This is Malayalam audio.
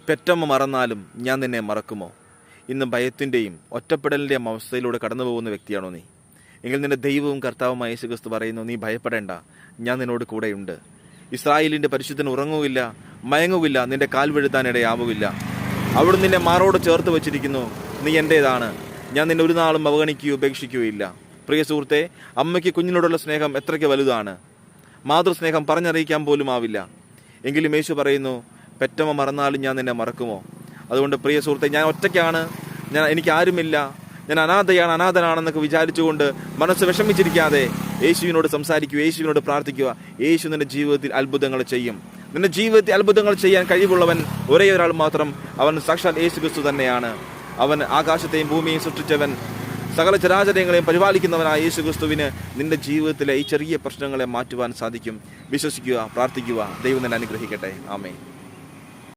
പെറ്റമ്മ മറന്നാലും ഞാൻ നിന്നെ മറക്കുമോ? ഇന്ന് ഭയത്തിൻ്റെയും ഒറ്റപ്പെടലിൻ്റെയും അവസ്ഥയിലൂടെ കടന്നു പോകുന്ന വ്യക്തിയാണോ നീ? എങ്കിൽ നിന്റെ ദൈവവും കർത്താവുമായ യേശുക്രിസ്തു പറയുന്നു, നീ ഭയപ്പെടേണ്ട, ഞാൻ നിന്നോട് കൂടെയുണ്ട്. ഇസ്രായേലിൻ്റെ പരിശുദ്ധൻ ഉറങ്ങുകയില്ല, മയങ്ങുകയില്ല, നിന്റെ കാൽ വീഴ്ത്താനിടയാവുകയില്ല. അവിടുന്ന് നിന്നെ മാറോട് ചേർത്ത് വച്ചിരിക്കുന്നു. നീ എൻ്റേതാണ്, ഞാൻ നിന്നെ ഒരു നാളും അവഗണിക്കുകയോ ഉപേക്ഷിക്കുകയില്ല. പ്രിയ സുഹൃത്തെ, അമ്മയ്ക്ക് കുഞ്ഞിനോടുള്ള സ്നേഹം എത്രയ്ക്ക് വലുതാണ്! മാതൃസ്നേഹം പറഞ്ഞറിയിക്കാൻ പോലും ആവില്ല. എങ്കിലും യേശു പറയുന്നു, പെറ്റമ്മ മറന്നാലും ഞാൻ നിന്നെ മറക്കുമോ? അതുകൊണ്ട് പ്രിയ സുഹൃത്തെ, ഞാൻ ഒറ്റയ്ക്കാണ്, എനിക്ക് ആരുമില്ല, ഞാൻ അനാഥനാണെന്നൊക്കെ വിചാരിച്ചുകൊണ്ട് മനസ്സ് വിഷമിച്ചിരിക്കാതെ യേശുവിനോട് സംസാരിക്കുക, യേശുവിനോട് പ്രാർത്ഥിക്കുക. യേശു നിന്റെ ജീവിതത്തിൽ അത്ഭുതങ്ങൾ ചെയ്യും. നിന്റെ ജീവിതത്തിൽ അത്ഭുതങ്ങൾ ചെയ്യാൻ കഴിവുള്ളവൻ ഒരേ ഒരാൾ മാത്രം, അവൻ സാക്ഷാൽ യേശുക്രിസ്തു തന്നെയാണ്. അവൻ ആകാശത്തെയും ഭൂമിയെയും സൃഷ്ടിച്ചവൻ, സകല ചരാചരങ്ങളെയും പരിപാലിക്കുന്നവനായ യേശുക്രിസ്തുവിന് നിന്റെ ജീവിതത്തിലെ ഈ ചെറിയ പ്രശ്നങ്ങളെ മാറ്റുവാൻ സാധിക്കും. വിശ്വസിക്കുക, പ്രാർത്ഥിക്കുക. ദൈവം നിന്നെ അനുഗ്രഹിക്കട്ടെ. ആമേൻ.